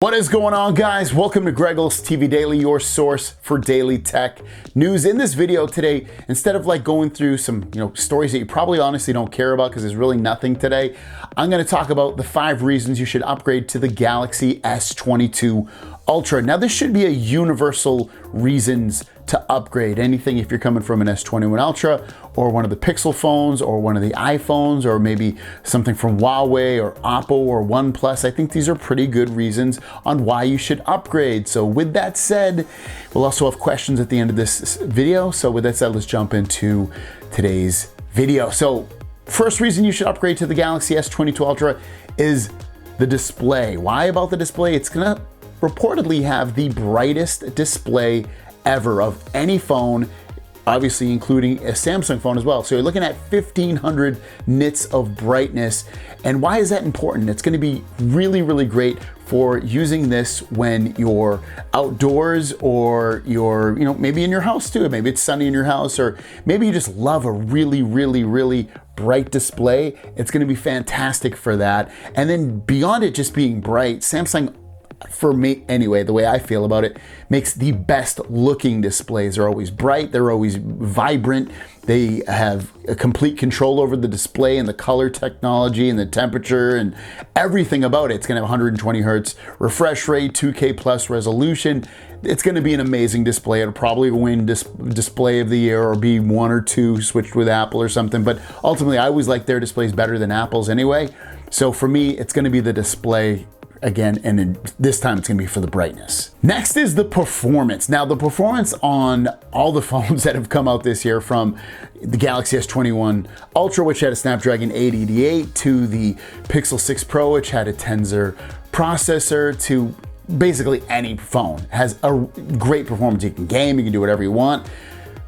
What is going on, guys? Welcome to Greggles TV Daily, your source for daily tech news. In this video today, instead of going through some stories that you probably honestly don't care about because there's really nothing today, I'm going to talk about the 5 reasons you should upgrade to the Galaxy S22 Ultra. Now, this should be a universal reasons to upgrade. Anything if you're coming from an S21 Ultra or one of the Pixel phones or one of the iPhones or maybe something from Huawei or Oppo or OnePlus, I think these are pretty good reasons on why you should upgrade. So with that said, we'll also have questions at the end of this video. So with that said, let's jump into today's video. So first reason you should upgrade to the Galaxy S22 Ultra is the display. Why about the display? It's gonna reportedly have the brightest display ever of any phone, obviously including a Samsung phone as well. So you're looking at 1500 nits of brightness. And why is that important? It's going to be really, really great for using this when you're outdoors or you're, maybe in your house too. Maybe it's sunny in your house, or maybe you just love a really, really, really bright display. It's going to be fantastic for that. And then beyond it just being bright, Samsung, for me anyway, the way I feel about it, makes the best looking displays. They're always bright, they're always vibrant, they have a complete control over the display and the color technology and the temperature and everything about it. It's gonna have 120 hertz refresh rate, 2K plus resolution. It's gonna be an amazing display. It'll probably win display of the year or be 1 or 2 switched with Apple or something, but ultimately I always like their displays better than Apple's anyway. So for me, it's gonna be the display again, and then this time it's gonna be for the brightness. Next is the performance. Now, the performance on all the phones that have come out this year, from the Galaxy S21 Ultra, which had a Snapdragon 888, to the Pixel 6 Pro, which had a Tensor processor, to basically any phone, has a great performance. You can game, you can do whatever you want.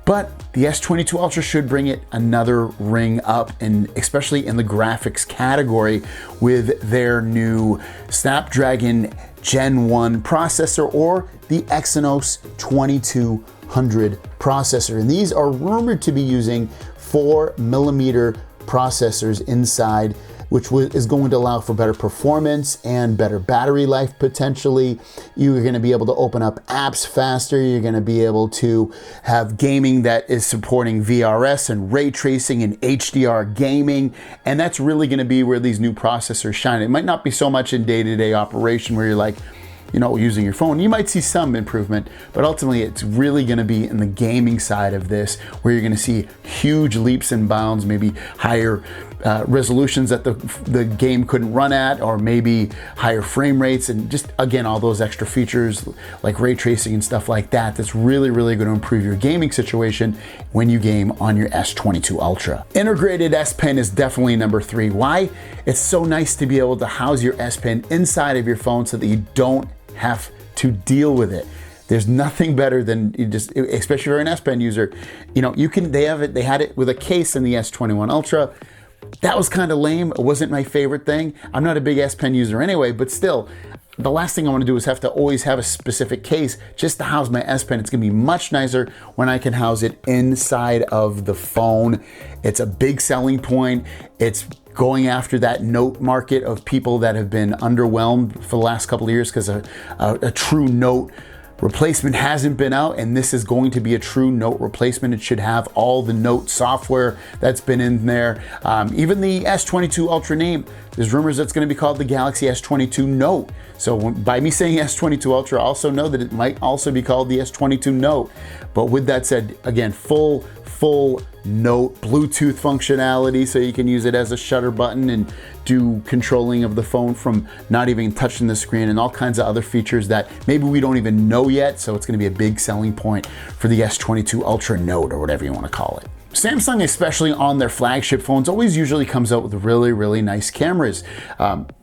But the S22 Ultra should bring it another ring up, and especially in the graphics category with their new Snapdragon Gen 1 processor or the Exynos 2200 processor. And these are rumored to be using 4mm processors inside, which is going to allow for better performance and better battery life potentially. You're gonna be able to open up apps faster. You're gonna be able to have gaming that is supporting VRS and ray tracing and HDR gaming. And that's really gonna be where these new processors shine. It might not be so much in day-to-day operation where you're using your phone. You might see some improvement, but ultimately it's really gonna be in the gaming side of this, where you're gonna see huge leaps and bounds, maybe higher resolutions that the game couldn't run at, or maybe higher frame rates, and just, again, all those extra features like ray tracing and stuff like that. That's really, really gonna improve your gaming situation when you game on your S22 Ultra. Integrated S Pen is definitely number 3. Why? It's so nice to be able to house your S Pen inside of your phone so that you don't have to deal with it. There's nothing better than especially if you're an S Pen user, they had it with a case in the S21 Ultra. That was kind of lame. It wasn't my favorite thing. I'm not a big S Pen user anyway, but still, the last thing I want to do is have to always have a specific case just to house my S Pen. It's gonna be much nicer when I can house it inside of the phone. It's a big selling point. It's going after that note market of people that have been underwhelmed for the last couple of years because a true note replacement hasn't been out, and this is going to be a true note replacement. It should have all the note software that's been in there. Even the S22 Ultra name, there's rumors that's going to be called the Galaxy S22 Note. So by me saying S22 Ultra, I also know that it might also be called the S22 Note. But with that said, again, full note Bluetooth functionality, so you can use it as a shutter button and do controlling of the phone from not even touching the screen, and all kinds of other features that maybe we don't even know yet. So it's going to be a big selling point for the S22 Ultra Note, or whatever you want to call it. Samsung, especially on their flagship phones, always usually comes out with really, really nice cameras.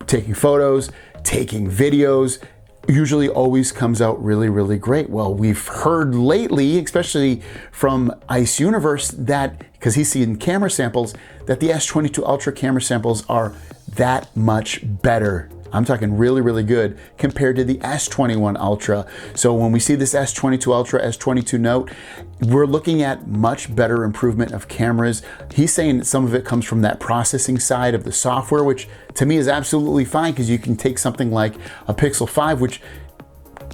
Taking photos, taking videos, usually always comes out really, really great. Well, we've heard lately, especially from Ice Universe, that, because he's seen camera samples, that the S22 Ultra camera samples are that much better I'm talking really, really good compared to the S21 Ultra. So when we see this S22 Ultra, S22 Note, we're looking at much better improvement of cameras. He's saying that some of it comes from that processing side of the software, which to me is absolutely fine, because you can take something like a Pixel 5, which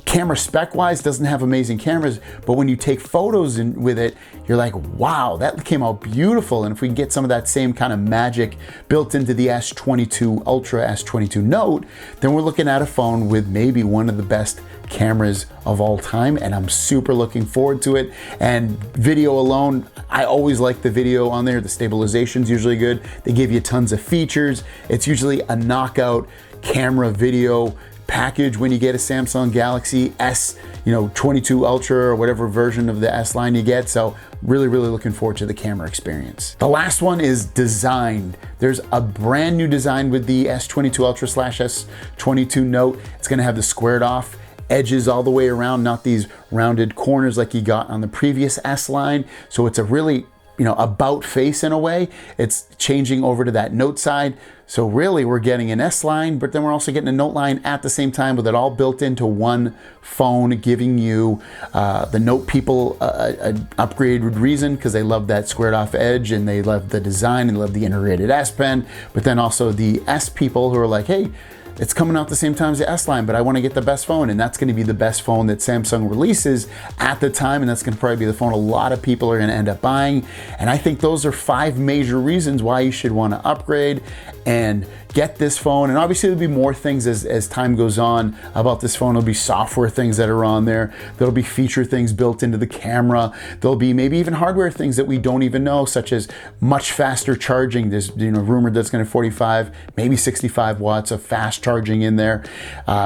camera spec wise doesn't have amazing cameras, but when you take photos with it, you're like, wow, that came out beautiful. And if we can get some of that same kind of magic built into the S22 Ultra, S22 Note, then we're looking at a phone with maybe one of the best cameras of all time, and I'm super looking forward to it. And video alone, I always like the video on there. The stabilization's usually good. They give you tons of features. It's usually a knockout camera video package when you get a Samsung Galaxy S22 Ultra or whatever version of the S line you get. So really, really looking forward to the camera experience. The last one is design. There's a brand new design with the S22 Ultra / S22 Note. It's gonna have the squared off edges all the way around, not these rounded corners like you got on the previous S line. So it's a really, about face in a way. It's changing over to that Note side. So really we're getting an S line, but then we're also getting a Note line at the same time, with it all built into one phone, giving you the Note people an upgraded reason, because they love that squared off edge and they love the design and love the integrated S Pen. But then also the S people who are like, hey, it's coming out the same time as the S line, but I want to get the best phone, and that's going to be the best phone that Samsung releases at the time, and that's going to probably be the phone a lot of people are going to end up buying. And I think those are 5 major reasons why you should want to upgrade and get this phone. And obviously there'll be more things as time goes on about this phone. There'll be software things that are on there. There'll be feature things built into the camera. There'll be maybe even hardware things that we don't even know, such as much faster charging. There's rumored that's going to 45, maybe 65 watts of fast charging in there,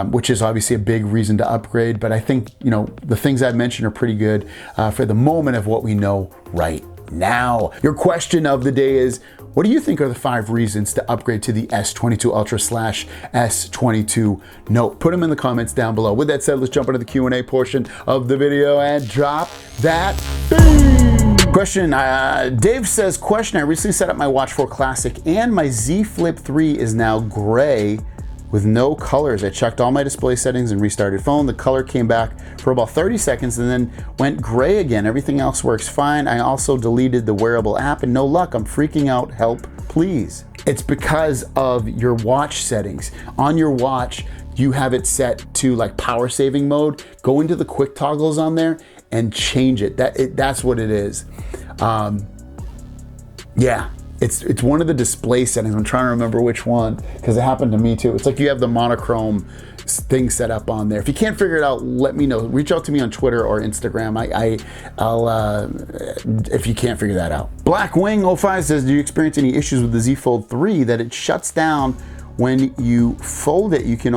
which is obviously a big reason to upgrade. But I think, the things I've mentioned are pretty good for the moment of what we know right now. Your question of the day is, what do you think are the 5 reasons to upgrade to the S22 Ultra / S22 Note? Put them in the comments down below. With that said, let's jump into the Q&A portion of the video and drop that boom. Question, Dave says, question, I recently set up my Watch 4 Classic and my Z Flip 3 is now gray with no colors. I checked all my display settings and restarted phone. The color came back for about 30 seconds and then went gray again. Everything else works fine. I also deleted the wearable app and no luck. I'm freaking out. Help, please. It's because of your watch settings. On your watch, you have it set to like power saving mode. Go into the quick toggles on there and change it. That's what it is. Yeah. It's one of the display settings. I'm trying to remember which one, because it happened to me too. It's like you have the monochrome thing set up on there. If you can't figure it out, let me know. Reach out to me on Twitter or Instagram. I'll if you can't figure that out. Blackwing05 says, do you experience any issues with the Z Fold 3 that it shuts down when you fold it? You can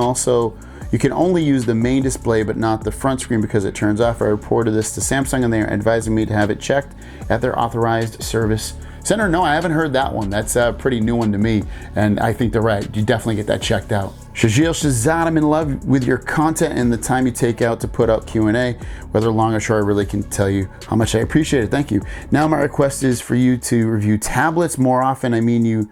only use the main display but not the front screen because it turns off. I reported this to Samsung and they are advising me to have it checked at their authorized service center. No, I haven't heard that one. That's a pretty new one to me, and I think they're right. You definitely get that checked out. Shajil Shazad, I'm in love with your content and the time you take out to put out Q&A. Whether long or short, I really can tell you how much I appreciate it. Thank you. Now my request is for you to review tablets more often. I mean you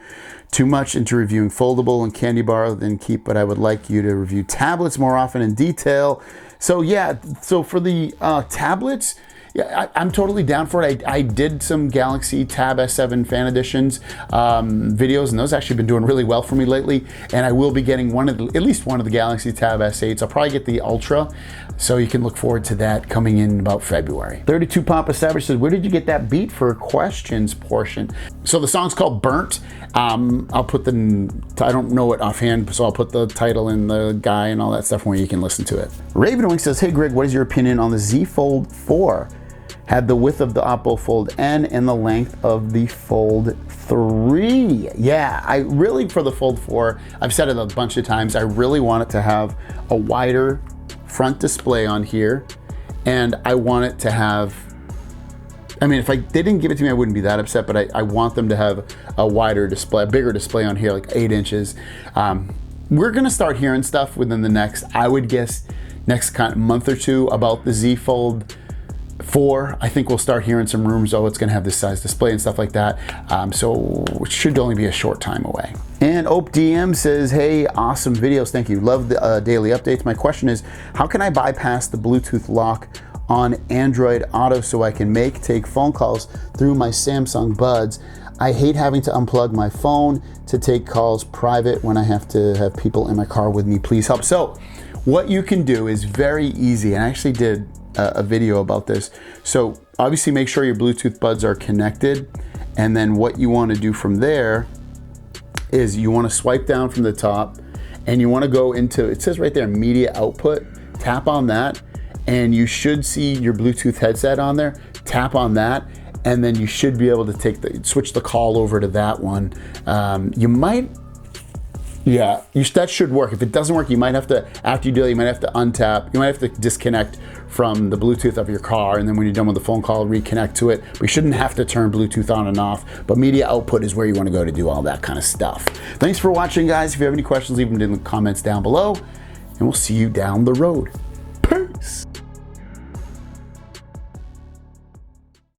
too much into reviewing foldable and candy bar than keep, but I would like you to review tablets more often in detail. So yeah, so for the tablets, yeah, I'm totally down for it. I did some Galaxy Tab S7 Fan Editions videos, and those actually been doing really well for me lately. And I will be getting at least one of the Galaxy Tab S8s. I'll probably get the Ultra, so you can look forward to that coming in about February. 32 Papa Savage says, where did you get that beat for questions portion? So the song's called Burnt. I'll put I don't know it offhand, so I'll put the title and the guy and all that stuff where you can listen to it. Ravenwing says, hey Greg, what is your opinion on the Z Fold 4? Had the width of the Oppo Fold N and the length of the Fold 3. Yeah, I really, for the Fold 4, I've said it a bunch of times, I really want it to have a wider front display on here, and I want it to have, I mean, if they didn't give it to me, I wouldn't be that upset, but I want them to have a wider display, a bigger display on here, like 8 inches. We're gonna start hearing stuff within the next, I would guess, next kind of month or two about the Z Fold 4. I think we'll start hearing some rumors, oh, it's gonna have this size display and stuff like that. So it should only be a short time away. And OpDM says, hey, awesome videos, thank you. Love the daily updates. My question is, how can I bypass the Bluetooth lock on Android Auto so I can take phone calls through my Samsung Buds? I hate having to unplug my phone to take calls private when I have to have people in my car with me. Please help. So what you can do is very easy, and I actually did a video about this. So obviously make sure your Bluetooth buds are connected, and then what you want to do from there is you want to swipe down from the top, and you want to go into, it says right there, media output. Tap on that, and you should see your Bluetooth headset on there. Tap on that, and then you should be able to switch the call over to that one. You might, yeah, that should work. If it doesn't work, you might have to, after you do it, you might have to untap, you might have to disconnect from the Bluetooth of your car, and then when you're done with the phone call, reconnect to it. We shouldn't have to turn Bluetooth on and off, but media output is where you want to go to do all that kind of stuff. Thanks for watching, guys. If you have any questions, leave them in the comments down below, and we'll see you down the road. Peace.